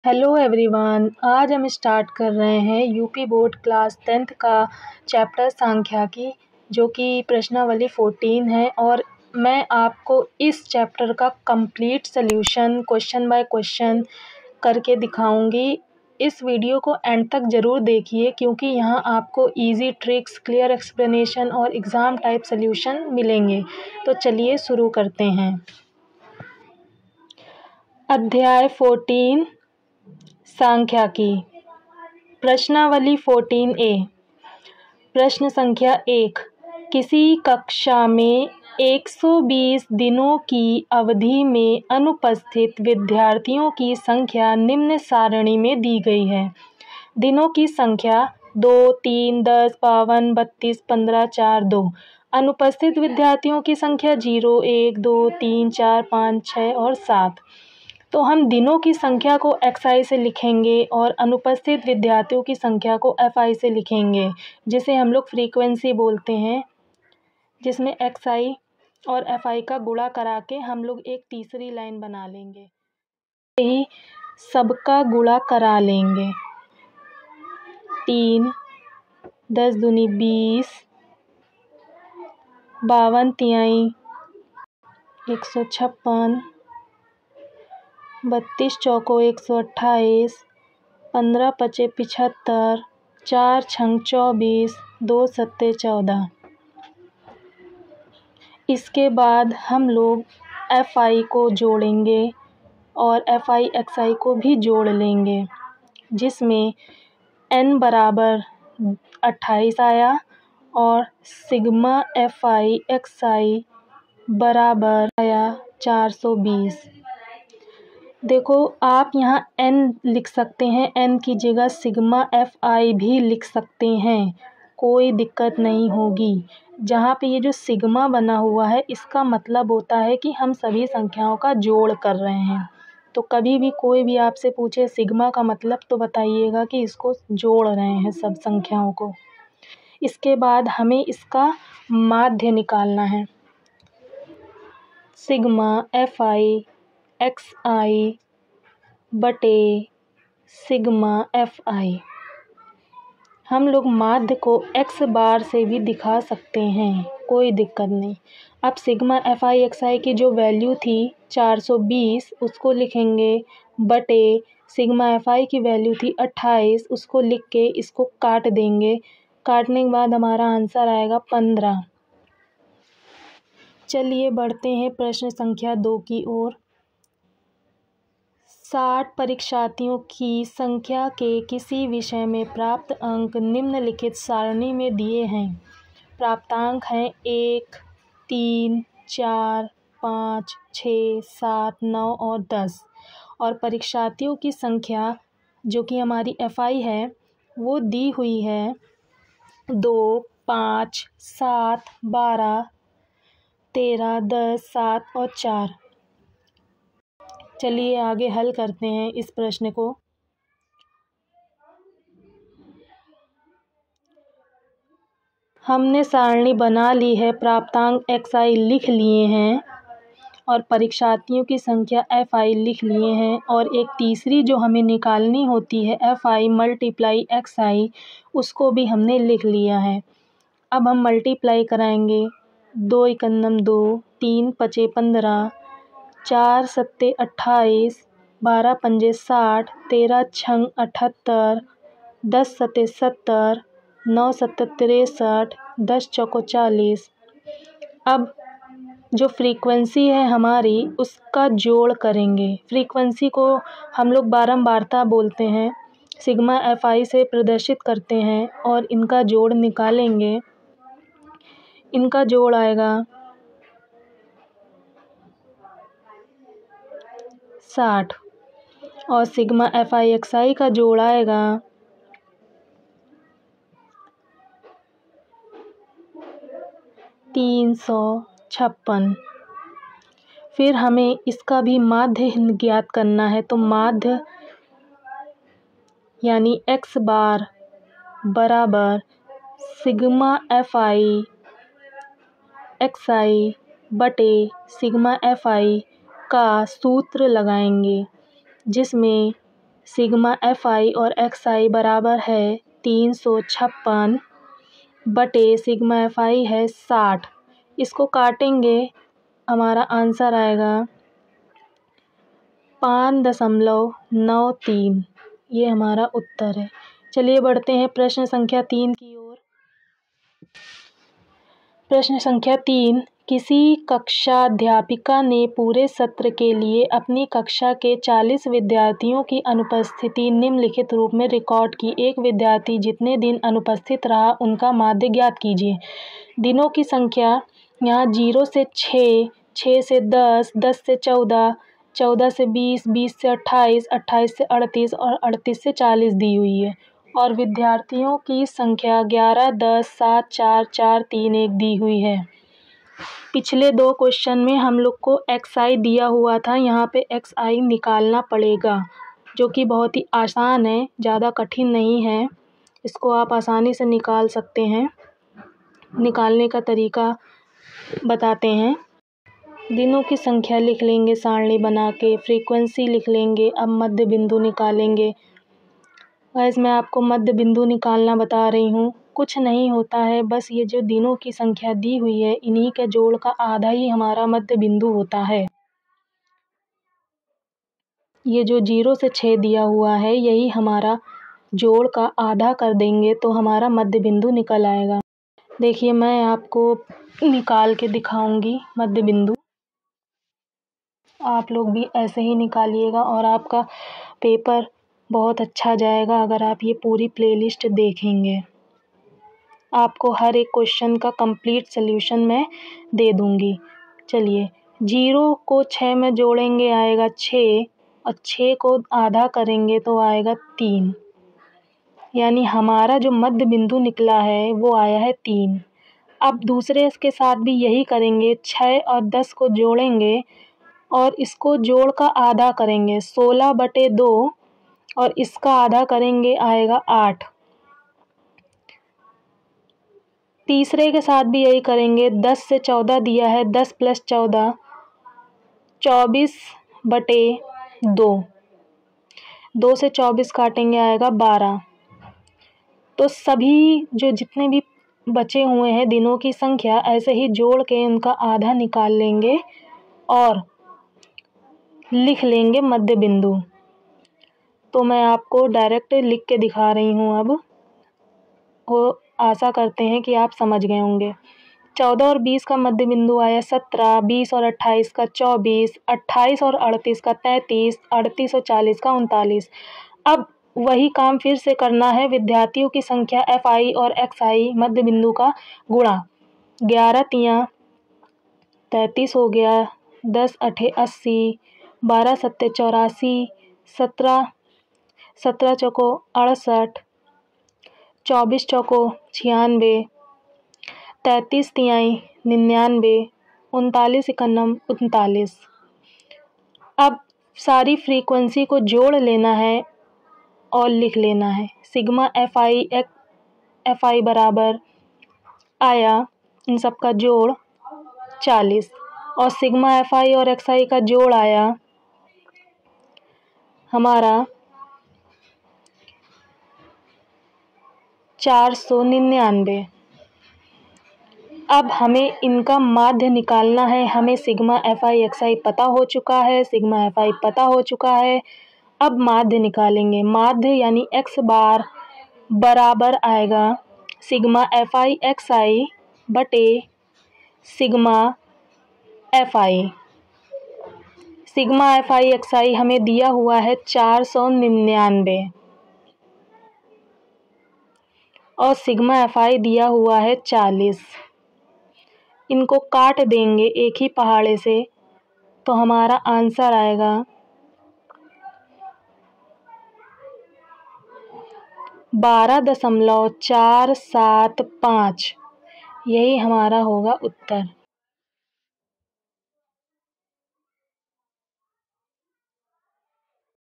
Hello everyone, आज हम start कर रहे हैं यूपी बोर्ड क्लास 10th का चैप्टर सांख्यिकी जो कि प्रश्नावली 14 है। और मैं आपको इस चैप्टर का complete solution question by question करके दिखाऊंगी। इस वीडियो को एंड तक ज़रूर देखिए क्योंकि यहाँ आपको इजी ट्रिक्स, क्लियर एक्सप्लेनेशन और एग्ज़ाम टाइप सॉल्यूशन मिलेंगे। तो चलिए शुरू करते हैं। अध्याय 14 सांख्यिकी। प्रश्नावली 14A। प्रश्न संख्या 1। किसी कक्षा में 120 दिनों की अवधि में अनुपस्थित विद्यार्थियों की संख्या निम्न सारणी में दी गई है। दिनों की संख्या 2, 3, 10, 52, 32, 15, 4, 2। अनुपस्थित विद्यार्थियों की संख्या 0, 1, 2, 3, 4, 5, 6 और 7। तो हम दिनों की संख्या को xi से लिखेंगे और अनुपस्थित विद्यार्थियों की संख्या को fi से लिखेंगे, जिसे हम लोग फ्रीक्वेंसी बोलते हैं, जिसमें xi और fi का गुणा करा के हम लोग एक तीसरी लाइन बना लेंगे। यही सबका गुणा करा लेंगे। 3, 10 दूनी 20, 52 तिहाई 156, 32 चौको 128, 15 पचे 75, 4 छंग 24, 2 सत्ते 14। इसके बाद हम लोग fi को जोड़ेंगे और fi xi को भी जोड़ लेंगे, जिसमें n बराबर 28 आया और सिग्मा fi xi बराबर आया 420। देखो, आप यहाँ n लिख सकते हैं, n की जगह सिग्मा fi भी लिख सकते हैं, कोई दिक्कत नहीं होगी। जहाँ पे ये जो सिग्मा बना हुआ है इसका मतलब होता है कि हम सभी संख्याओं का जोड़ कर रहे हैं। तो कभी भी कोई भी आपसे पूछे सिग्मा का मतलब, तो बताइएगा कि इसको जोड़ रहे हैं सब संख्याओं को। इसके बाद हमें इसका माध्य निकालना है। सिग्मा fi xi बटे सिग्मा fi। हम लोग माध्य को x बार से भी दिखा सकते हैं, कोई दिक्कत नहीं। अब सिग्मा fi xi की जो वैल्यू थी 420 उसको लिखेंगे, बटे सिग्मा fi की वैल्यू थी 28, उसको लिख के इसको काट देंगे। काटने के बाद हमारा आंसर आएगा 15। चलिए बढ़ते हैं प्रश्न संख्या 2 की ओर। 60 परीक्षार्थियों की संख्या के किसी विषय में प्राप्त अंक निम्नलिखित सारणी में दिए हैं। प्राप्तांक हैं 1, 3, 4, 5, 6, 7, 9 और 10। और परीक्षार्थियों की संख्या जो कि हमारी fi है वो दी हुई है 2, 5, 7, 12, 13, 10, 7 और 4। चलिए आगे हल करते हैं इस प्रश्न को। हमने सारणी बना ली है, प्राप्तांक xi लिख लिए हैं और परीक्षार्थियों की संख्या fi लिख लिए हैं, और एक तीसरी जो हमें निकालनी होती है fi मल्टीप्लाई xi, उसको भी हमने लिख लिया है। अब हम मल्टीप्लाई कराएंगे। 2 एकन्नम 2, 3 पचे 15, 4 सत्ते 28, 12 पंजे 60, 13 छंग 78, 10 सत्ते 70, 9 सत्ते 63, 10 चौको 40। अब जो फ्रीक्वेंसी है हमारी उसका जोड़ करेंगे। फ्रीक्वेंसी को हम लोग बारंबारता बोलते हैं, सिग्मा fi से प्रदर्शित करते हैं और इनका जोड़ निकालेंगे। इनका जोड़ आएगा 60 और सिग्मा fi xi का जोड़ आएगा 356। फिर हमें इसका भी माध्य ज्ञात करना है, तो माध्य यानी x बार बराबर सिग्मा fi xi बटे सिग्मा fi का सूत्र लगाएंगे, जिसमें सिग्मा FI और XI बराबर है 356 बटे सिग्मा FI है 60। इसको काटेंगे, हमारा आंसर आएगा 5.93। ये हमारा उत्तर है। चलिए बढ़ते हैं प्रश्न संख्या 3 की ओर। प्रश्न संख्या 3, किसी कक्षाध्यापिका ने पूरे सत्र के लिए अपनी कक्षा के 40 विद्यार्थियों की अनुपस्थिति निम्नलिखित रूप में रिकॉर्ड की। एक विद्यार्थी जितने दिन अनुपस्थित रहा उनका माध्य ज्ञात कीजिए। दिनों की संख्या यहाँ 0 से 6, 6 से 10, 10 से 14, 14 से 20, 20 से 28, 28 से 38 और 38 से 40 दी हुई है। और विद्यार्थियों की संख्या 11, 10, 7, 4, 4, 3, 1 दी हुई है। पिछले 2 क्वेश्चन में हम लोग को XI दिया हुआ था, यहाँ पे XI निकालना पड़ेगा, जो कि बहुत ही आसान है, ज़्यादा कठिन नहीं है। इसको आप आसानी से निकाल सकते हैं। निकालने का तरीका बताते हैं। दिनों की संख्या लिख लेंगे सारणी बना के, फ्रीक्वेंसी लिख लेंगे। अब मध्य बिंदु निकालेंगे। गाइस, मैं आपको मध्य बिंदु निकालना बता रही हूँ। कुछ नहीं होता है, बस ये जो दिनों की संख्या दी हुई है, इन्हीं के जोड़ का आधा ही हमारा मध्य बिंदु होता है। ये जो 0 से 6 दिया हुआ है, यही हमारा जोड़ का आधा कर देंगे तो हमारा मध्य बिंदु निकल आएगा। देखिए, मैं आपको निकाल के दिखाऊंगी मध्य बिंदु। आप लोग भी ऐसे ही निकालिएगा और आपका पेपर बहुत अच्छा जाएगा अगर आप ये पूरी प्लेलिस्ट देखेंगे। आपको हर एक क्वेश्चन का कंप्लीट सल्यूशन मैं दे दूंगी। चलिए, 0 को 6 में जोड़ेंगे आएगा 6 और 6 को आधा करेंगे तो आएगा 3। यानी हमारा जो मध्य बिंदु निकला है वो आया है 3। अब दूसरे इसके साथ भी यही करेंगे, 6 और 10 को जोड़ेंगे और इसको जोड़ का आधा करेंगे 16/2 और इसका आधा करेंगे आएगा 8। तीसरे के साथ भी यही करेंगे, 10 से 14 दिया है, 10 + 14 24/2। 2 से 24 काटेंगे आएगा 12। तो सभी जो जितने भी बचे हुए हैं दिनों की संख्या, ऐसे ही जोड़ के उनका आधा निकाल लेंगे और लिख लेंगे मध्य बिंदु। तो मैं आपको डायरेक्ट लिख के दिखा रही हूँ अब। वो आशा करते हैं कि आप समझ गए होंगे। 14 और 20 का मध्य बिंदु आया 17, 20 और 28 का 24, 28 और 38 का 33, 38 और 40 का 39। अब वही काम फिर से करना है। विद्यार्थियों की संख्या FI और XI मध्य बिंदु का गुणा। 11 तियाँ 33 हो गया, 10 अठे 80, 12 सत्ते 84, 17 चौको 68, 24 चौको 96, 33 तिहाई 99, 39 इकन्नम 39। अब सारी फ्रीक्वेंसी को जोड़ लेना है और लिख लेना है। सिग्मा FI बराबर आया इन सब का जोड़ 40 और सिग्मा FI और XI का जोड़ आया हमारा 499। अब हमें इनका माध्य निकालना है। हमें सिग्मा FI XI पता हो चुका है, सिग्मा FI पता हो चुका है। अब माध्य निकालेंगे। माध्य यानी x बार बराबर आएगा सिग्मा FI XI बटे sigma FI। Sigma FI XI हमें दिया हुआ है 499 और सिग्मा FI दिया हुआ है 40। इनको काट देंगे एक ही पहाड़े से तो हमारा आंसर आएगा 12.475। यही हमारा होगा उत्तर।